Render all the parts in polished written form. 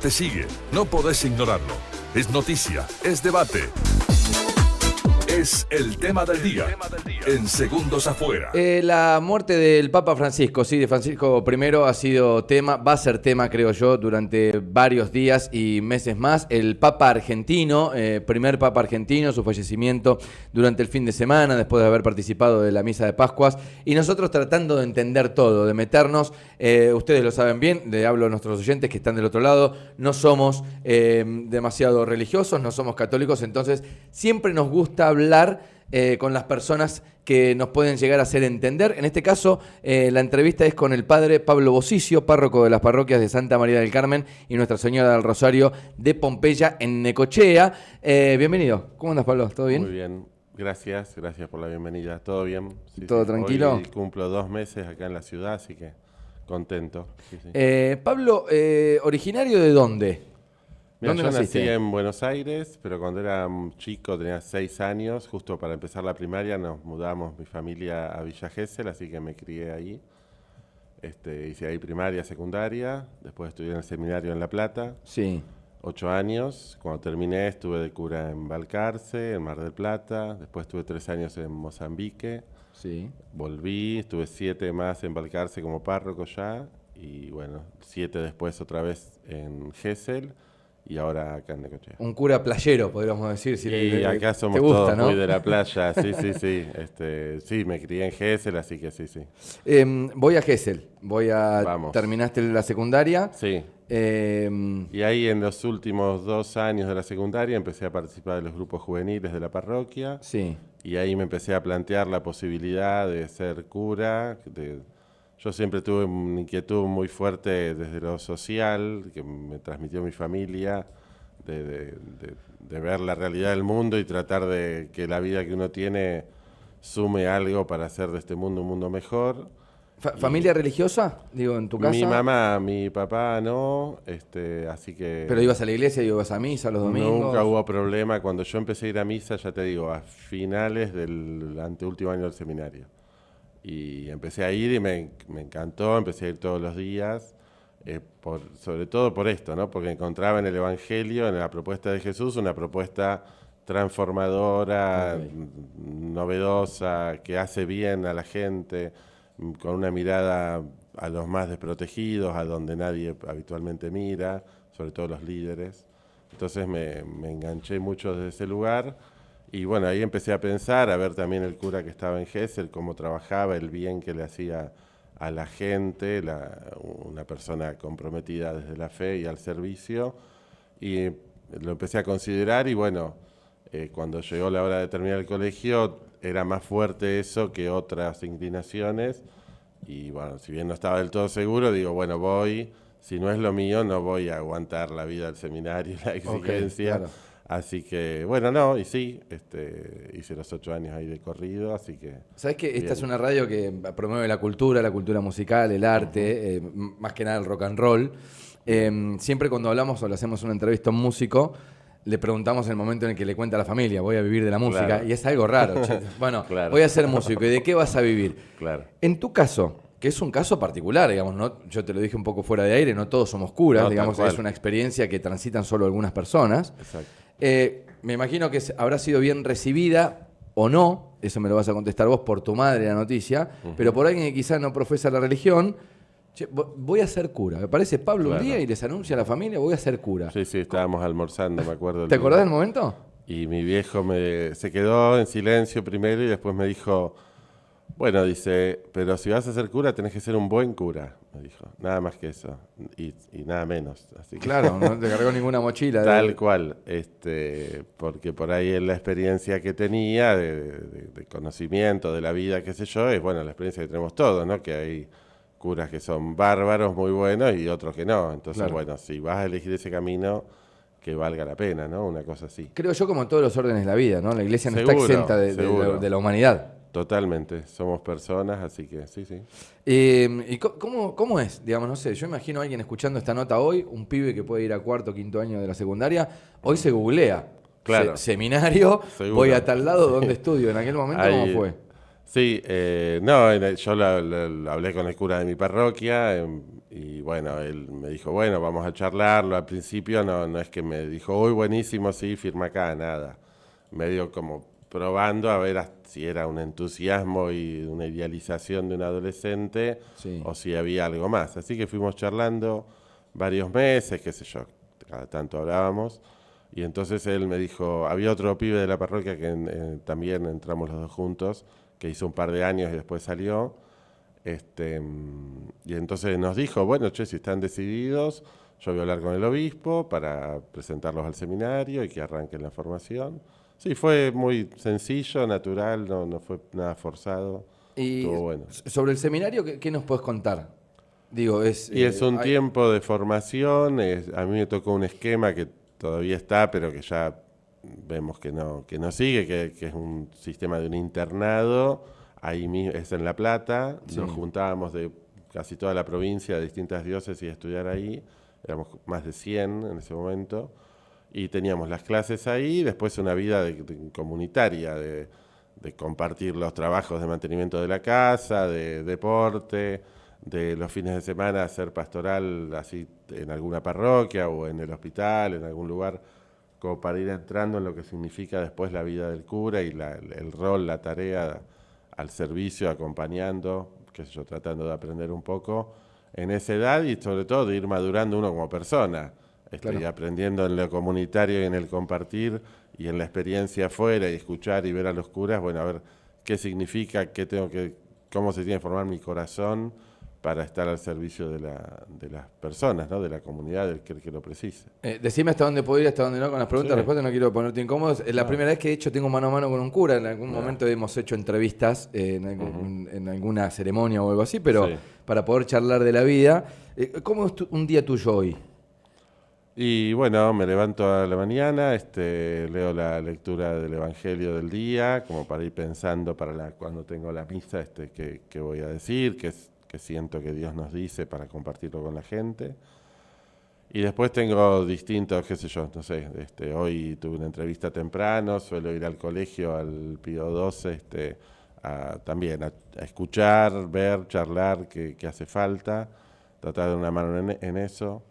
te sigue, no podés ignorarlo. Es noticia, es debate. Es el tema del día, en Segundos Afuera. La muerte del Papa Francisco, sí, de Francisco I, ha sido tema, va a ser tema, creo yo, durante varios días y meses más. El Papa argentino, primer Papa argentino, su fallecimiento durante el fin de semana, después de haber participado de la Misa de Pascuas. Y nosotros tratando de entender todo, de meternos, ustedes lo saben bien, le hablo a nuestros oyentes que están del otro lado, no somos demasiado religiosos, no somos católicos, entonces siempre nos gusta hablar con las personas que nos pueden llegar a hacer entender. En este caso, la entrevista es con el padre Pablo Bosicio, párroco de las parroquias de Santa María del Carmen y Nuestra Señora del Rosario de Pompeya, en Necochea. Bienvenido. ¿Cómo andas, Pablo? ¿Todo bien? Muy bien, gracias por la bienvenida. ¿Todo bien? Sí, ¿Todo tranquilo? Hoy cumplo 2 meses acá en la ciudad, así que contento. Sí. Pablo, ¿originario de dónde? Mira, ¿Dónde yo naciste? nací en Buenos Aires, pero cuando era chico, tenía 6 años, justo para empezar la primaria, nos mudamos mi familia a Villa Gesell, así que me crié ahí. Hice ahí primaria, secundaria, después estudié en el seminario en La Plata, Sí. 8 años. Cuando terminé estuve de cura en Balcarce, en Mar del Plata, después estuve 3 años en Mozambique, Sí. volví, estuve 7 más en Balcarce como párroco ya, y bueno, 7 después otra vez en Gesell, y ahora acá en Necochea. Un cura playero, podríamos decir. Si Y acá somos te gusta, todos ¿no? muy de la playa, sí. Sí, me crié en Gesell, así que sí. Voy a Gesell. Vamos. Terminaste la secundaria. Sí. Eh, Y ahí en los últimos 2 años de la secundaria empecé a participar de los grupos juveniles de la parroquia. sí. Y ahí me empecé a plantear la posibilidad de ser cura. Yo siempre tuve una inquietud muy fuerte desde lo social, que me transmitió mi familia, de ver la realidad del mundo y tratar de que la vida que uno tiene sume algo para hacer de este mundo un mundo mejor. ¿Familia religiosa? Digo, en tu casa. Mi mamá, mi papá no, así que... ¿Pero ibas a la iglesia, ibas a misa los domingos? Nunca hubo problema. Cuando yo empecé a ir a misa, ya te digo, a finales del anteúltimo año del seminario. Y empecé a ir y me encantó, empecé a ir todos los días, sobre todo por esto, ¿no? Porque encontraba en el Evangelio, en la propuesta de Jesús, una propuesta transformadora, novedosa, que hace bien a la gente, con una mirada a los más desprotegidos, a donde nadie habitualmente mira, sobre todo los líderes. Entonces me enganché mucho desde ese lugar. Y bueno, ahí empecé a pensar, a ver también el cura que estaba en Gesell, cómo trabajaba, el bien que le hacía a la gente, una persona comprometida desde la fe y al servicio. Y lo empecé a considerar y bueno, cuando llegó la hora de terminar el colegio, era más fuerte eso que otras inclinaciones. Y bueno, si bien no estaba del todo seguro, digo, bueno, voy. Si no es lo mío, no voy a aguantar la vida del seminario y la exigencia. Claro. Así que, bueno, no, y sí, hice los 8 años ahí de corrido, así que... ¿Sabés que esta bien. es una radio que promueve la cultura musical, el arte, más que nada el rock and roll? Siempre cuando hablamos o le hacemos una entrevista a un músico, le preguntamos el momento en el que le cuenta a la familia, voy a vivir de la música, Claro. y es algo raro. Che. Bueno, Claro. voy a ser músico, ¿y de qué vas a vivir? Claro. En tu caso, que es un caso particular, digamos, ¿no? Yo te lo dije un poco fuera de aire, no todos somos curas, No, digamos, tal cual. es una experiencia que transitan solo algunas personas. Exacto. Me imagino que habrá sido bien recibida o no, eso me lo vas a contestar vos por tu madre la noticia, pero por alguien que quizás no profesa la religión, che, voy a ser cura. Me parece Pablo Claro. un día y les anuncia a la familia, voy a ser cura. Sí, estábamos almorzando, me acuerdo. ¿Te acordás del momento? Y mi viejo se quedó en silencio primero y después me dijo, bueno, dice, pero si vas a ser cura tenés que ser un buen cura, me dijo. Nada más que eso, y nada menos. Así que Claro, no te cargó ninguna mochila. tal cual, porque por ahí en la experiencia que tenía de conocimiento de la vida, qué sé yo, es bueno la experiencia que tenemos todos, ¿no? Que hay curas que son bárbaros, muy buenos, y otros que no. Entonces, Claro. bueno, si vas a elegir ese camino, que valga la pena, ¿no? Una cosa así. Creo yo como en todos los órdenes de la vida, ¿no? La iglesia no Seguro, está exenta seguro. de la humanidad. Totalmente, somos personas, así que sí. ¿Y cómo es? Digamos, no sé, yo imagino a alguien escuchando esta nota hoy, un pibe que puede ir a cuarto o quinto año de la secundaria, hoy se googlea. Claro. Seminario, Seguro. voy a tal lado, ¿dónde estudio? En aquel momento, ¿cómo Hay- fue? Sí, no, yo lo hablé con el cura de mi parroquia y bueno, él me dijo, bueno, vamos a charlarlo. Al principio no es que me dijo, uy, buenísimo, sí, firma acá, nada. Medio como probando a ver si era un entusiasmo y una idealización de un adolescente Sí. o si había algo más. Así que fuimos charlando varios meses, qué sé yo, cada tanto hablábamos. Y entonces él me dijo, había otro pibe de la parroquia que también entramos los dos juntos, que hizo un par de años y después salió. Y entonces nos dijo, bueno, che, si están decididos, yo voy a hablar con el obispo para presentarlos al seminario y que arranquen la formación. Sí, fue muy sencillo, natural, no fue nada forzado. Y Estuvo bueno. sobre el seminario, ¿qué nos puedes contar? Digo, Y es un tiempo de formación, a mí me tocó un esquema que todavía está, pero que ya vemos que no sigue, que es un sistema de un internado, ahí es en La Plata, Sí. nos juntábamos de casi toda la provincia, de distintas diócesis a estudiar ahí, éramos más de 100 en ese momento, y teníamos las clases ahí, después una vida comunitaria, de compartir los trabajos de mantenimiento de la casa, de deporte, de los fines de semana hacer pastoral así en alguna parroquia o en el hospital, en algún lugar, como para ir entrando en lo que significa después la vida del cura y el rol, la tarea al servicio, acompañando, qué sé yo, tratando de aprender un poco en esa edad y sobre todo de ir madurando uno como persona, Claro. y aprendiendo en lo comunitario y en el compartir y en la experiencia afuera y escuchar y ver a los curas, bueno, a ver qué significa, cómo se tiene que formar mi corazón para estar al servicio de las personas, ¿no? De la comunidad, del que lo precise. Decime hasta dónde puedo ir, hasta dónde no, con las preguntas y Sí. respuestas, no quiero ponerte incómodo. Es la primera vez que de hecho tengo mano a mano con un cura. En algún momento hemos hecho entrevistas en alguna ceremonia o algo así, pero Sí. para poder charlar de la vida. ¿Cómo es un día tuyo hoy? Y bueno, me levanto a la mañana, leo la lectura del Evangelio del día, como para ir pensando cuando tengo la misa, qué voy a decir, qué siento que Dios nos dice para compartirlo con la gente. Y después tengo distintos, qué sé yo, no sé, hoy tuve una entrevista temprano, suelo ir al colegio, al Pío XII, también a escuchar, ver, charlar, qué hace falta, tratar de dar una mano en eso.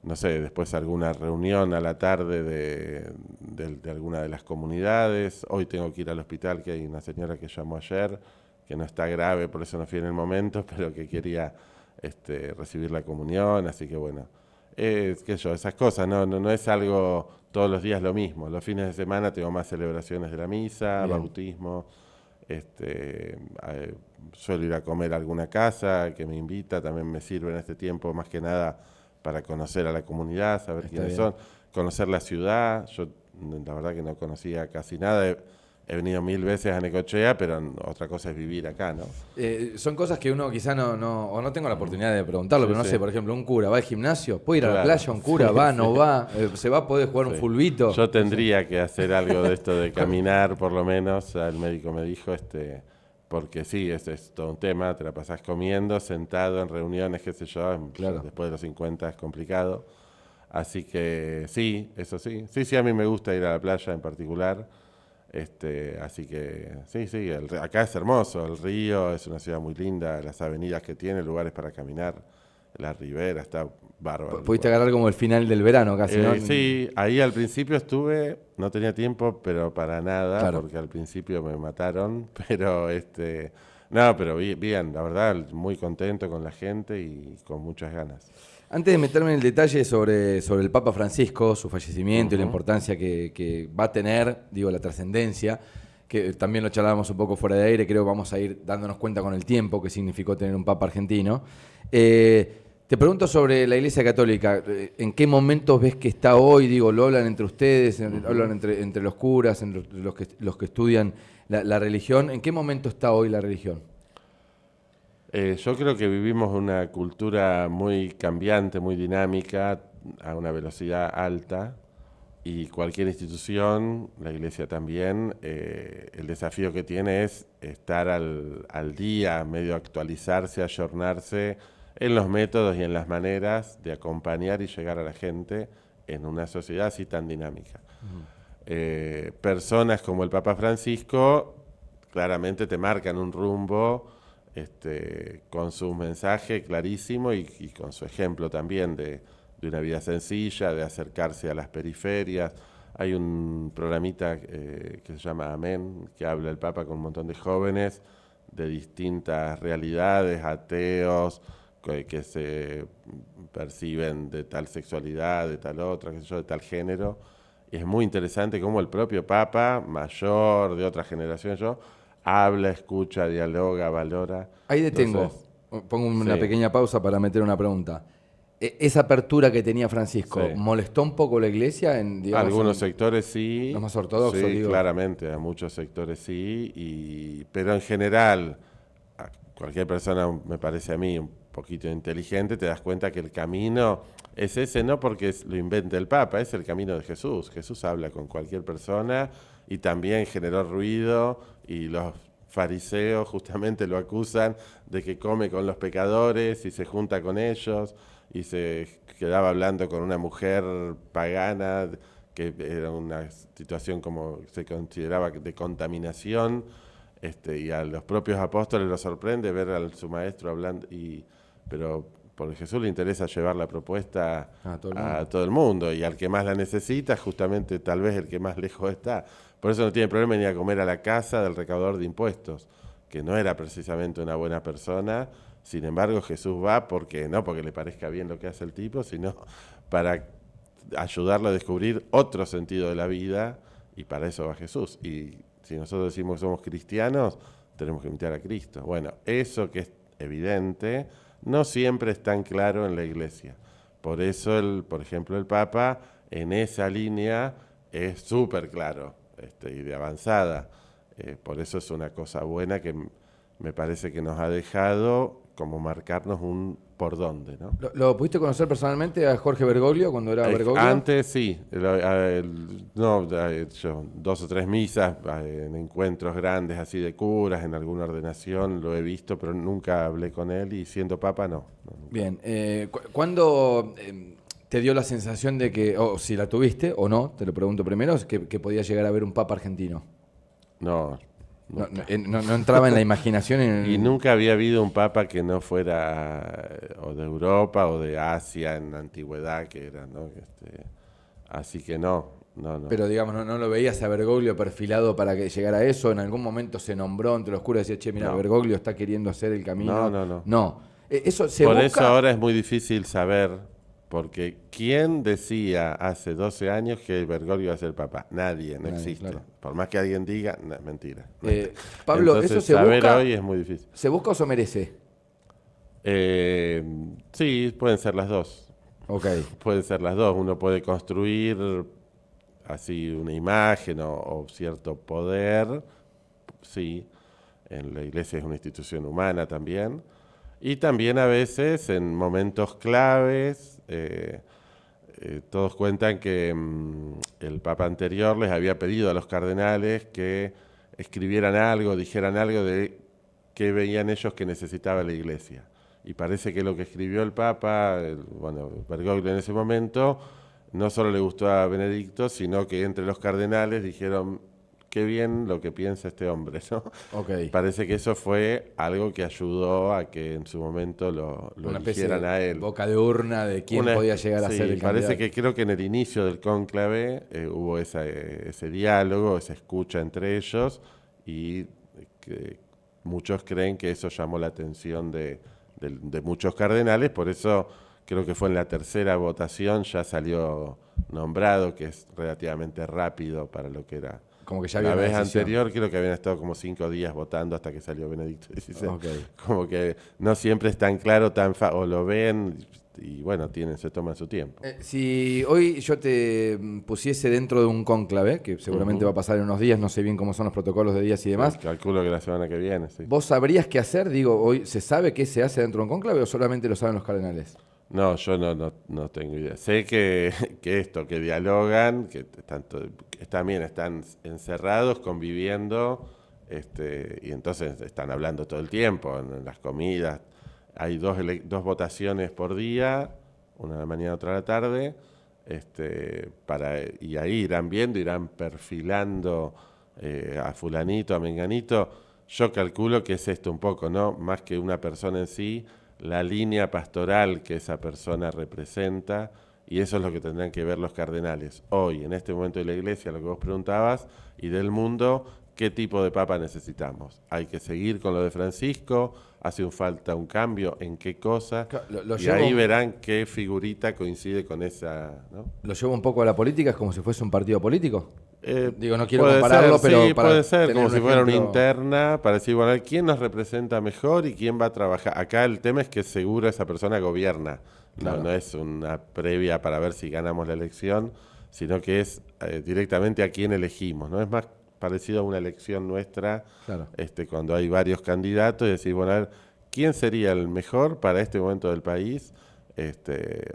No sé, después alguna reunión a la tarde de alguna de las comunidades. Hoy tengo que ir al hospital, que hay una señora que llamó ayer, que no está grave, por eso no fui en el momento, pero que quería recibir la comunión, así que bueno, esas cosas, no es algo todos los días lo mismo. Los fines de semana tengo más celebraciones de la misa, Bien. bautismo, suelo ir a comer a alguna casa que me invita, también me sirve en este tiempo más que nada para conocer a la comunidad, saber quiénes bien. son, conocer la ciudad. Yo la verdad que no conocía casi nada, he venido 1000 veces a Necochea, pero otra cosa es vivir acá, ¿no? Son cosas que uno quizá o no tengo la oportunidad de preguntarlo, Sí, pero no sí. sé, por ejemplo, un cura va al gimnasio, puede ir a la Claro. playa, un cura va, no va, se va a poder jugar un Sí. fulbito. Yo tendría que hacer algo de esto de caminar, por lo menos. El médico me dijo, porque sí, es todo un tema, te la pasás comiendo, sentado en reuniones, qué sé yo, Claro. después de los 50 es complicado. Así que sí, eso sí. Sí, a mí me gusta ir a la playa en particular. Así que sí, acá es hermoso, el río es una ciudad muy linda, las avenidas que tiene, lugares para caminar, la ribera, está bárbaro. Pudiste agarrar como el final del verano casi, ¿no? Sí, ahí al principio estuve, no tenía tiempo, pero para nada, Claro. porque al principio me mataron, pero no, pero bien, la verdad, muy contento con la gente y con muchas ganas. Antes de meterme en el detalle sobre el Papa Francisco, su fallecimiento y la importancia que va a tener, digo, la trascendencia, que también lo charlábamos un poco fuera de aire, creo que vamos a ir dándonos cuenta con el tiempo que significó tener un Papa argentino. Te pregunto sobre la Iglesia Católica, ¿en qué momentos ves que está hoy? Digo, ¿lo hablan entre ustedes, hablan entre los curas, entre los que estudian la religión? ¿En qué momento está hoy la religión? Yo creo que vivimos una cultura muy cambiante, muy dinámica, a una velocidad alta, y cualquier institución, la Iglesia también, el desafío que tiene es estar al día, medio actualizarse, ayornarse en los métodos y en las maneras de acompañar y llegar a la gente en una sociedad así tan dinámica. personas como el Papa Francisco claramente te marcan un rumbo con su mensaje clarísimo y con su ejemplo también de una vida sencilla, de acercarse a las periferias. Hay un programita que se llama Amén, que habla el Papa con un montón de jóvenes de distintas realidades, ateos, que se perciben de tal sexualidad, de tal otra, qué sé yo, de tal género. Y es muy interesante cómo el propio Papa, mayor, de otra generación, habla, escucha, dialoga, valora. Ahí detengo. Entonces, Pongo una sí, pequeña pausa para meter una pregunta. Esa apertura que tenía Francisco, sí. ¿molestó un poco la iglesia Algunos sectores sí. los más ortodoxos, Sí, digo? claramente, a muchos sectores sí. Pero en general, a cualquier persona, me parece a mí, un poquito inteligente, te das cuenta que el camino es ese, no porque lo invente el Papa, es el camino de Jesús. Jesús habla con cualquier persona y también generó ruido y los fariseos justamente lo acusan de que come con los pecadores y se junta con ellos y se quedaba hablando con una mujer pagana, que era una situación como se consideraba de contaminación, y a los propios apóstoles los sorprende ver a su maestro hablando, pero por Jesús le interesa llevar la propuesta a todo el mundo y al que más la necesita, justamente tal vez el que más lejos está. Por eso no tiene problema ni a comer a la casa del recaudador de impuestos, que no era precisamente una buena persona. Sin embargo, Jesús va no porque le parezca bien lo que hace el tipo, sino para ayudarlo a descubrir otro sentido de la vida, y para eso va Jesús. Y si nosotros decimos que somos cristianos, tenemos que imitar a Cristo. Bueno, eso que es evidente, no siempre es tan claro en la Iglesia. Por eso, por ejemplo, el Papa en esa línea es súper claro y de avanzada. Por eso es una cosa buena que me parece que nos ha dejado como marcarnos un por dónde, ¿no? ¿Lo pudiste conocer personalmente a Jorge Bergoglio cuando era Bergoglio? Antes sí, yo 2 o 3 misas en encuentros grandes así de curas, en alguna ordenación lo he visto, pero nunca hablé con él y siendo Papa no. Bien, ¿cuándo te dio la sensación de que, o si la tuviste o no, te lo pregunto primero, que podía llegar a ver un Papa argentino? No. No entraba en la imaginación. Y nunca había habido un papa que no fuera o de Europa o de Asia en la antigüedad, que era, ¿no? Así que no. Pero digamos, no lo veías a Bergoglio perfilado para que llegara a eso. En algún momento se nombró entre los curas y decía, che, mira, Bergoglio está queriendo hacer el camino. No. Eso se Por busca... eso ahora es muy difícil saber. Porque ¿quién decía hace 12 años que Bergoglio iba a ser papa? Nadie existe. Claro. Por más que alguien diga, mentira. Pablo, entonces, ¿eso se saber busca? Hoy es muy difícil. ¿Se busca o se merece? Sí, pueden ser las dos. Okay. Pueden ser las dos. Uno puede construir así una imagen o cierto poder. Sí, en la iglesia es una institución humana también. Y también a veces en momentos claves, todos cuentan que el Papa anterior les había pedido a los cardenales que escribieran algo, dijeran algo de qué veían ellos que necesitaba la Iglesia. Y parece que lo que escribió el Papa, Bergoglio en ese momento, no solo le gustó a Benedicto, sino que entre los cardenales dijeron, qué bien lo que piensa este hombre, ¿no? Okay. Parece que eso fue algo que ayudó a que en su momento lo eligieran a él. Boca de urna de quién podía llegar a ser el candidato. Parece que creo que en el inicio del cónclave hubo ese diálogo, esa escucha entre ellos, y que muchos creen que eso llamó la atención de muchos cardenales, por eso creo que fue en la tercera votación ya salió nombrado, que es relativamente rápido para lo que era. Como que ya había la vez decisión. anterior creo que habían estado como 5 días votando hasta que salió Benedicto XVI. Okay. Como que no siempre es tan claro, o lo ven y bueno, se toman su tiempo. Si hoy yo te pusiese dentro de un cónclave, que seguramente va a pasar en unos días, no sé bien cómo son los protocolos de días y demás. Sí, calculo que la semana que viene, sí. ¿Vos sabrías qué hacer? Digo, ¿hoy se sabe qué se hace dentro de un cónclave o solamente lo saben los cardenales? No, yo no tengo idea. Sé que dialogan, que también están encerrados, conviviendo, y entonces están hablando todo el tiempo en las comidas. Hay dos votaciones por día, una a la mañana, otra a la tarde, y ahí irán viendo, irán perfilando a fulanito, a menganito. Yo calculo que es esto un poco, ¿no? Más que una persona en sí, la línea pastoral que esa persona representa, y eso es lo que tendrán que ver los cardenales. Hoy, en este momento de la Iglesia, lo que vos preguntabas, y del mundo, ¿qué tipo de papa necesitamos? ¿Hay que seguir con lo de Francisco? ¿Hace falta un cambio? ¿En qué cosa? Y ahí verán qué figurita coincide con esa, ¿no? ¿Lo llevo un poco a la política? ¿Es como si fuese un partido político? Digo, no quiero Puede compararlo, ser, pero sí, para puede ser, tener como un si fuera una ejemplo. interna, para decir, bueno, ¿quién nos representa mejor y quién va a trabajar? Acá el tema es que seguro esa persona gobierna. Claro. No es una previa para ver si ganamos la elección, sino que es directamente a quién elegimos, ¿no? Es más parecido a una elección nuestra, Claro. cuando hay varios candidatos y decir, bueno, a ver, ¿quién sería el mejor para este momento del país,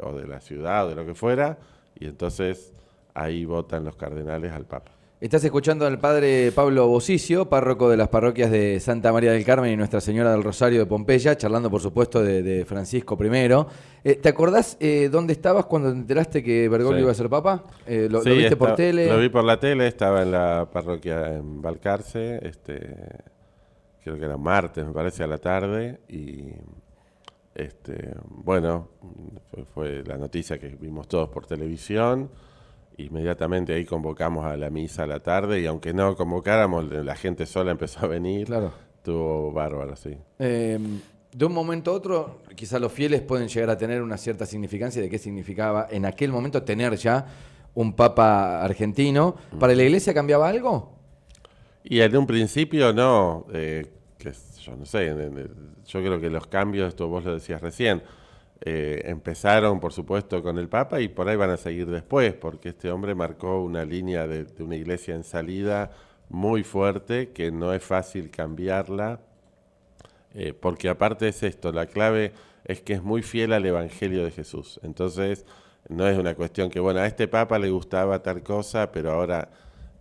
o de la ciudad, o de lo que fuera? Y entonces ahí votan los cardenales al Papa. Estás escuchando al padre Pablo Bosicio, párroco de las parroquias de Santa María del Carmen y Nuestra Señora del Rosario de Pompeya, charlando por supuesto de Francisco I. ¿Te acordás dónde estabas cuando te enteraste que Bergoglio Sí. iba a ser papa? ¿Lo Sí, viste por tele? Lo vi por la tele, estaba en la parroquia en Balcarce, creo que era martes, me parece, a la tarde, y bueno, fue la noticia que vimos todos por televisión. Inmediatamente ahí convocamos a la misa a la tarde, y aunque no convocáramos, la gente sola empezó a venir. Claro. Estuvo bárbaro, sí. De un momento a otro, quizás los fieles pueden llegar a tener una cierta significancia de qué significaba en aquel momento tener ya un papa argentino. ¿Para la iglesia cambiaba algo? Y en un principio no, yo no sé, yo creo que los cambios, esto vos lo decías recién, empezaron por supuesto con el Papa y por ahí van a seguir después, porque este hombre marcó una línea de una iglesia en salida muy fuerte, que no es fácil cambiarla, porque aparte es esto, la clave es que es muy fiel al Evangelio de Jesús. Entonces no es una cuestión que, bueno, a este Papa le gustaba tal cosa, pero ahora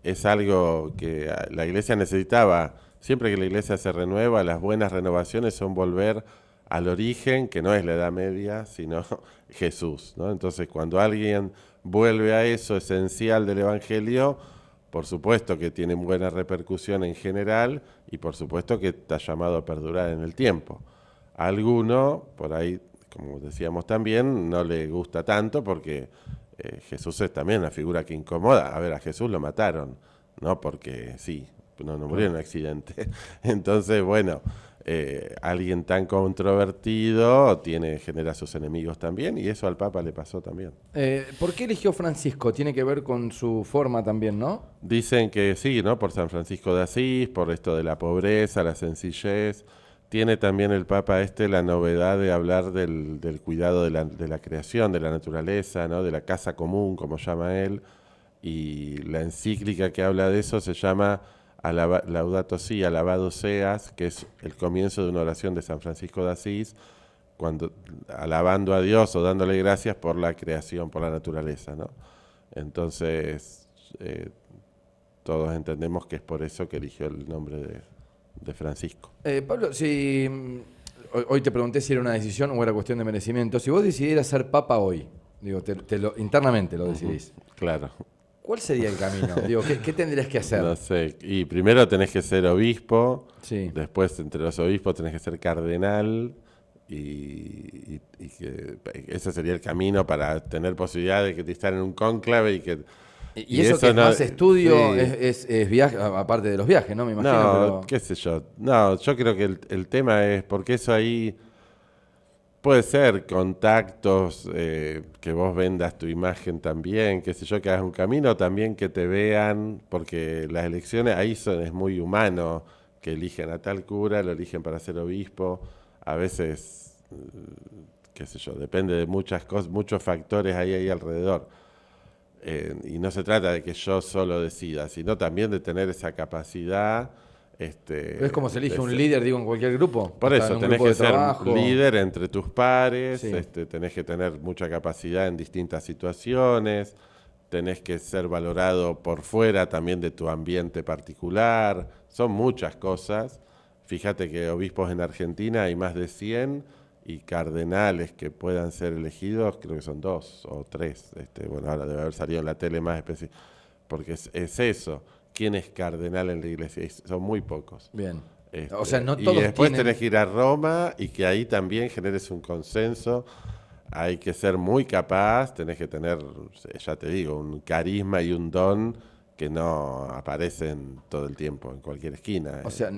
es algo que la iglesia necesitaba. Siempre que la iglesia se renueva, las buenas renovaciones son volver al origen, que no es la Edad Media, sino Jesús, ¿no? Entonces, cuando alguien vuelve a eso esencial del Evangelio, por supuesto que tiene buena repercusión en general y por supuesto que está llamado a perdurar en el tiempo. A alguno, por ahí, como decíamos también, no le gusta tanto porque Jesús es también una figura que incomoda. A ver, a Jesús lo mataron, no porque sí, no murió en un accidente. Entonces, bueno, alguien tan controvertido genera sus enemigos también, y eso al Papa le pasó también. ¿Por qué eligió Francisco? Tiene que ver con su forma también, ¿no? Dicen que sí, ¿no? Por San Francisco de Asís, por esto de la pobreza, la sencillez. Tiene también el Papa la novedad de hablar del cuidado de la creación, de la naturaleza, ¿no? De la casa común, como llama él. Y la encíclica que habla de eso se llama Laudato Si, alabado seas, que es el comienzo de una oración de San Francisco de Asís, cuando alabando a Dios o dándole gracias por la creación, por la naturaleza, ¿no? Entonces, todos entendemos que es por eso que eligió el nombre de Francisco. Pablo, si hoy te pregunté si era una decisión o era cuestión de merecimiento, si vos decidieras ser papa hoy, digo, internamente lo decidís, Claro. ¿cuál sería el camino? Digo, ¿qué tendrías que hacer? No sé, y primero tenés que ser obispo, Sí. después entre los obispos tenés que ser cardenal, y que ese sería el camino para tener posibilidad de estar en un cónclave y que... Y eso que es no, más estudio, sí. es viaje, aparte de los viajes, ¿no? Me imagino, No, pero... qué sé yo. No, yo creo que el tema es, porque eso ahí puede ser contactos, que vos vendas tu imagen también, qué sé yo, que hagas un camino también, que te vean, porque las elecciones ahí es muy humano, que eligen a tal cura, lo eligen para ser obispo, a veces, qué sé yo, depende de muchas cosas, muchos factores ahí alrededor. Y no se trata de que yo solo decida, sino también de tener esa capacidad. Pero es como se elige un líder, digo, en cualquier grupo. Por Hasta eso, en un tenés grupo que de ser trabajo. líder entre tus pares, Sí. tenés que tener mucha capacidad en distintas situaciones, tenés que ser valorado por fuera también de tu ambiente particular. Son muchas cosas. Fíjate que obispos en Argentina hay más de 100 y cardenales que puedan ser elegidos, creo que son 2 o 3. Bueno, ahora debe haber salido en la tele más específico, porque es eso. ¿Quién es cardenal en la iglesia? Son muy pocos. Bien. O sea, no todos y después tienen... tenés que ir a Roma y que ahí también generes un consenso. Hay que ser muy capaz, tenés que tener, ya te digo, un carisma y un don que no aparecen todo el tiempo en cualquier esquina. O sea,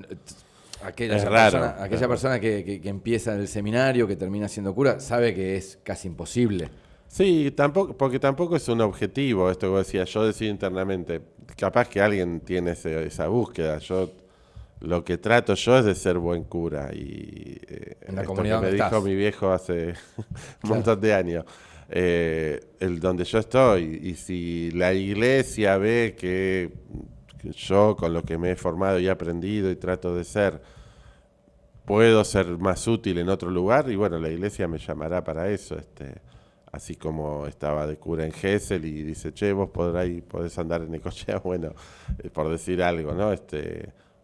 aquella Es persona, raro. aquella persona que empieza en el seminario, que termina siendo cura, sabe que es casi imposible. Sí, tampoco, porque tampoco es un objetivo esto que vos decías, yo decido internamente. Capaz que alguien tiene esa búsqueda. Lo que trato yo es de ser buen cura. Y En la esto comunidad que me donde dijo estás. mi viejo hace un montón de años. Donde yo estoy. Y si la iglesia ve que yo, con lo que me he formado y aprendido y trato de ser, puedo ser más útil en otro lugar, y bueno, la iglesia me llamará para eso. Así como estaba de cura en Gesell y dice, che, vos podés andar en Necochea, bueno, por decir algo, ¿no?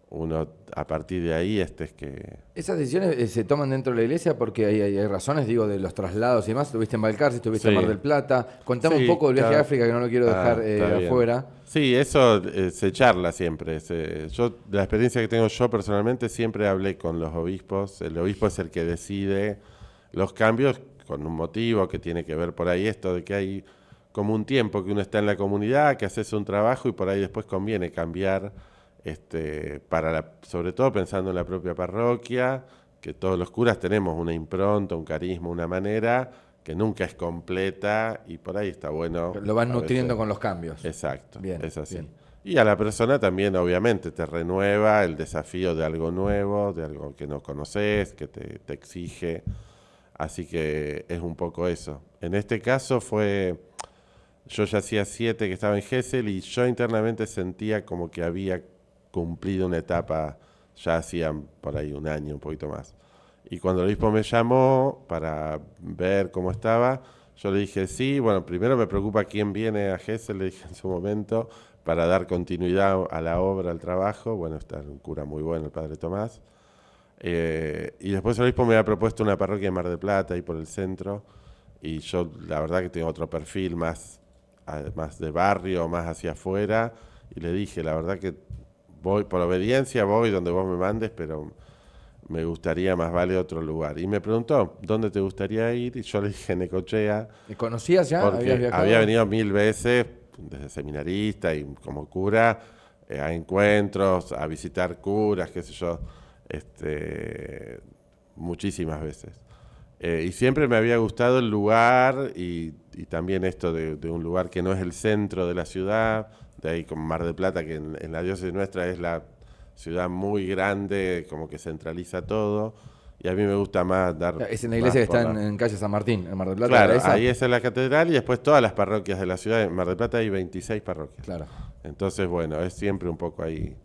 Uno a partir de ahí es que... ¿Esas decisiones se toman dentro de la iglesia porque hay razones, digo, de los traslados y demás? Estuviste en Balcarce, estuviste en Sí. Mar del Plata. Contame Sí, un poco del viaje claro. a África, que no lo quiero dejar Está bien. afuera. Sí, eso se charla siempre. Yo, la experiencia que tengo yo personalmente, siempre hablé con los obispos. El obispo es el que decide los cambios con un motivo que tiene que ver por ahí esto de que hay como un tiempo que uno está en la comunidad, que haces un trabajo y por ahí después conviene cambiar, sobre todo pensando en la propia parroquia, que todos los curas tenemos una impronta, un carisma, una manera que nunca es completa y por ahí está bueno. Lo van a nutriendo veces. con los cambios. Exacto, Bien, es así. bien. Y a la persona también, obviamente, te renueva el desafío de algo nuevo, de algo que no conoces, que te exige. Así que es un poco eso. En este caso yo ya hacía 7 que estaba en Gesell y yo internamente sentía como que había cumplido una etapa, ya hacía por ahí un año, un poquito más. Y cuando el obispo me llamó para ver cómo estaba, yo le dije sí, bueno, primero me preocupa quién viene a Gesell, le dije en su momento, para dar continuidad a la obra, al trabajo. Bueno, está un cura muy bueno, el padre Tomás. Y después el obispo me había propuesto una parroquia en Mar del Plata, ahí por el centro, y yo la verdad que tengo otro perfil más de barrio, más hacia afuera, y le dije, la verdad que voy por obediencia, voy donde vos me mandes, pero me gustaría más vale otro lugar. Y me preguntó, ¿dónde te gustaría ir? Y yo le dije, Necochea. ¿Me conocías ya? ¿Habías Porque viajado? había venido 1000 veces, desde seminarista y como cura, a encuentros, a visitar curas, qué sé yo, muchísimas veces. Y siempre me había gustado el lugar y también esto de un lugar que no es el centro de la ciudad, de ahí como Mar del Plata, que en la diócesis nuestra es la ciudad muy grande, como que centraliza todo, y a mí me gusta más dar... Es en la iglesia que más está por en calle San Martín, en Mar del Plata. Claro, ¿era esa? ahí esa es la catedral y después todas las parroquias de la ciudad. En Mar del Plata hay 26 parroquias. Claro. Entonces, bueno, es siempre un poco ahí.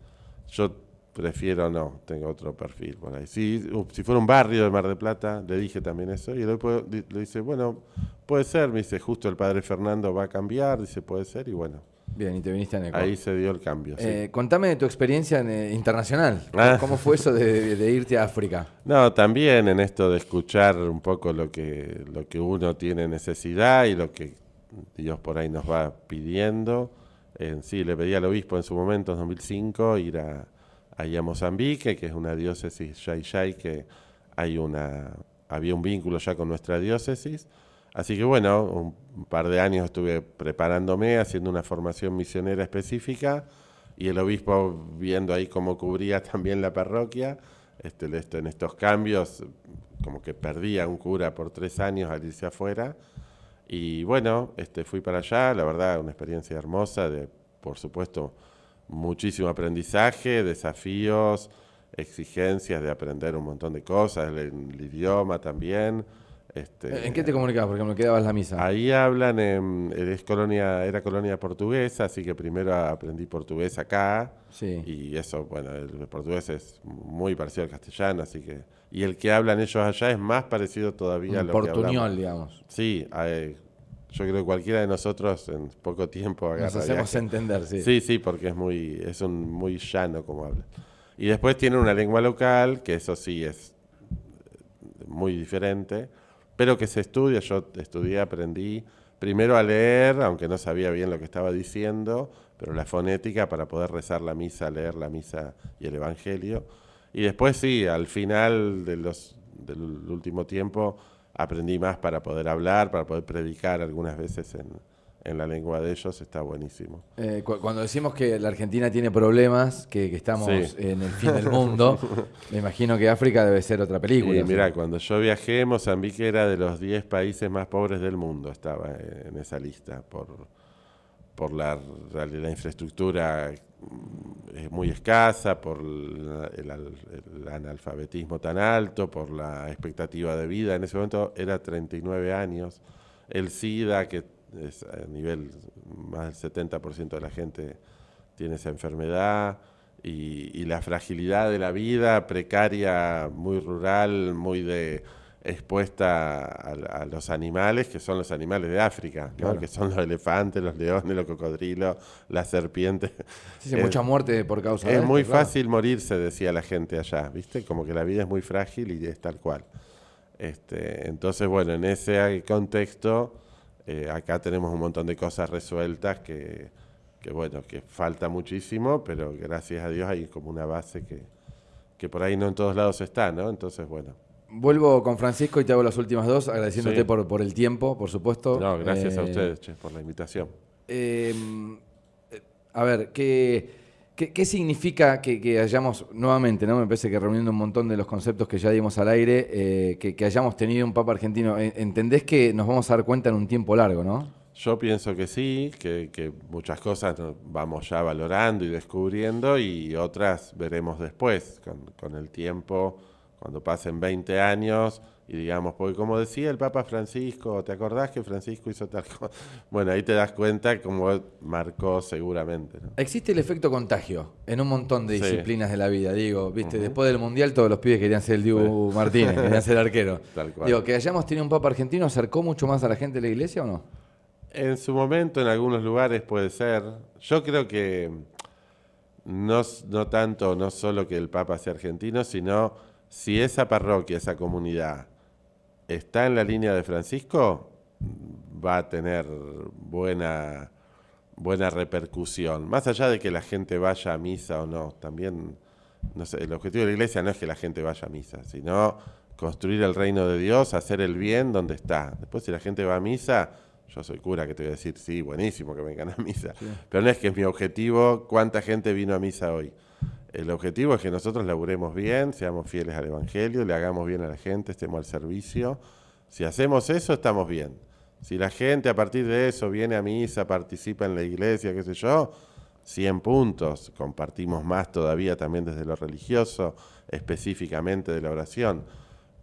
Yo prefiero tengo otro perfil por ahí. Si fuera un barrio de Mar del Plata, le dije también eso, y le dice, bueno, puede ser, me dice, justo el padre Fernando va a cambiar, dice, puede ser, y bueno, Bien, y te viniste a Neco. ahí se dio el cambio. Sí. Contame de tu experiencia internacional. Ah. ¿Cómo fue eso de irte a África? No, también en esto de escuchar un poco lo que uno tiene necesidad y lo que Dios por ahí nos va pidiendo. Sí, le pedí al obispo en su momento, en 2005, ir ahí a Mozambique, que es una diócesis Xai-Xai, que había un vínculo ya con nuestra diócesis. Así que bueno, un par de años estuve preparándome, haciendo una formación misionera específica, y el obispo viendo ahí cómo cubría también la parroquia. En estos cambios, como que perdía un cura por 3 años al irse afuera. Y bueno, fui para allá, la verdad, una experiencia hermosa, por supuesto, muchísimo aprendizaje, desafíos, exigencias de aprender un montón de cosas, el idioma también. ¿En qué te comunicabas? Porque me quedabas la misa. Ahí hablan, era colonia portuguesa, así que primero aprendí portugués acá. Sí. Y eso, bueno, el portugués es muy parecido al castellano, así que... Y el que hablan ellos allá es más parecido todavía a Un lo que portuñol, hablamos. digamos. Sí, yo creo que cualquiera de nosotros en poco tiempo agarra Nos hacemos viaje. entender, sí. Sí, sí, porque es muy llano como habla. Y después tienen una lengua local, que eso sí es muy diferente, pero que se estudia. Yo estudié, aprendí primero a leer, aunque no sabía bien lo que estaba diciendo, pero la fonética para poder rezar la misa, leer la misa y el Evangelio. Y después sí, al final del último tiempo aprendí más para poder hablar, para poder predicar algunas veces en la lengua de ellos, está buenísimo. Cuando decimos que la Argentina tiene problemas, que estamos Sí. en el fin del mundo, me imagino que África debe ser otra película. Y mirá, cuando yo viajé, Mozambique era de los 10 países más pobres del mundo, estaba en esa lista, por la infraestructura es muy escasa, por el analfabetismo tan alto, por la expectativa de vida. En ese momento era 39 años. El SIDA, que es a nivel, más del 70% de la gente tiene esa enfermedad, y la fragilidad de la vida precaria, muy rural, muy expuesta a los animales, que son los animales de África, ¿no? Claro. Que son los elefantes, los leones, los cocodrilos, las serpientes. Sí, mucha muerte por causa de Es esto, muy claro. fácil morirse, decía la gente allá, ¿viste? Como que la vida es muy frágil y es tal cual. Entonces, bueno, en ese contexto, acá tenemos un montón de cosas resueltas que falta muchísimo, pero gracias a Dios hay como una base que por ahí no en todos lados está, ¿no? Entonces, bueno. Vuelvo con Francisco y te hago las últimas dos, agradeciéndote Sí. por el tiempo, por supuesto. No, gracias a ustedes, che, por la invitación. A ver, ¿qué significa que hayamos, nuevamente, ¿no? Me parece que reuniendo un montón de los conceptos que ya dimos al aire, que hayamos tenido un Papa argentino? ¿Entendés que nos vamos a dar cuenta en un tiempo largo, no? Yo pienso que sí, que muchas cosas vamos ya valorando y descubriendo y otras veremos después, con el tiempo, cuando pasen 20 años y digamos, porque como decía el Papa Francisco, ¿te acordás que Francisco hizo tal cosa? Bueno, ahí te das cuenta cómo marcó seguramente, ¿no? Existe el efecto contagio en un montón de Sí. disciplinas de la vida. Digo, viste, después del Mundial todos los pibes querían ser el Dibu Martínez, querían ser arquero. Tal cual. Digo, que hayamos tenido un Papa argentino, ¿acercó mucho más a la gente de la iglesia o no? En su momento, en algunos lugares puede ser. Yo creo que no tanto, no solo que el Papa sea argentino, sino si esa parroquia, esa comunidad está en la línea de Francisco, va a tener buena repercusión. Más allá de que la gente vaya a misa o no, también, no sé, el objetivo de la iglesia no es que la gente vaya a misa, sino construir el reino de Dios, hacer el bien donde está. Después, si la gente va a misa, yo soy cura que te voy a decir, sí, buenísimo que vengan a misa. Sí. Pero no es que es mi objetivo cuánta gente vino a misa hoy. El objetivo es que nosotros laburemos bien, seamos fieles al Evangelio, le hagamos bien a la gente, estemos al servicio. Si hacemos eso, estamos bien. Si la gente a partir de eso viene a misa, participa en la iglesia, qué sé yo, 100 puntos. Compartimos más todavía también desde lo religioso, específicamente de la oración.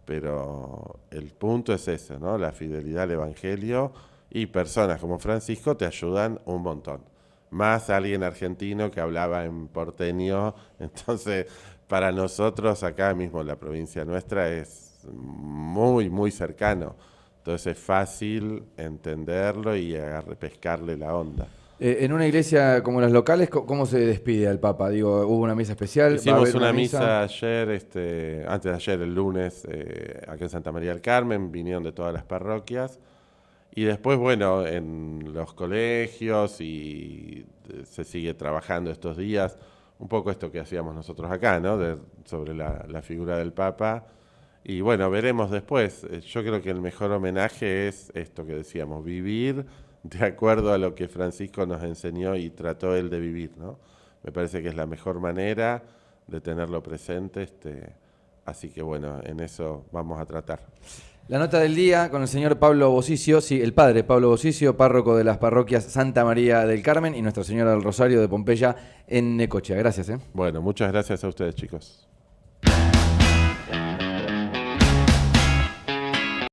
Pero el punto es ese, ¿no? La fidelidad al Evangelio, y personas como Francisco te ayudan un montón. Más alguien argentino que hablaba en porteño. Entonces, para nosotros acá mismo en la provincia nuestra es muy, muy cercano. Entonces es fácil entenderlo y pescarle la onda. En una iglesia como las locales, ¿cómo se despide al Papa? Digo, ¿hubo una misa especial? Hicimos una misa ayer, antes de ayer, el lunes, acá en Santa María del Carmen, vinieron de todas las parroquias. Y después, bueno, en los colegios y se sigue trabajando estos días, un poco esto que hacíamos nosotros acá, ¿no? Sobre la figura del Papa. Y bueno, veremos después. Yo creo que el mejor homenaje es esto que decíamos, vivir de acuerdo a lo que Francisco nos enseñó y trató él de vivir, ¿no? Me parece que es la mejor manera de tenerlo presente. Así que bueno, en eso vamos a tratar. La nota del día con el señor Pablo Bosicio, sí, el padre Pablo Bosicio, párroco de las parroquias Santa María del Carmen y Nuestra Señora del Rosario de Pompeya en Necochea. Gracias. Bueno, muchas gracias a ustedes, chicos.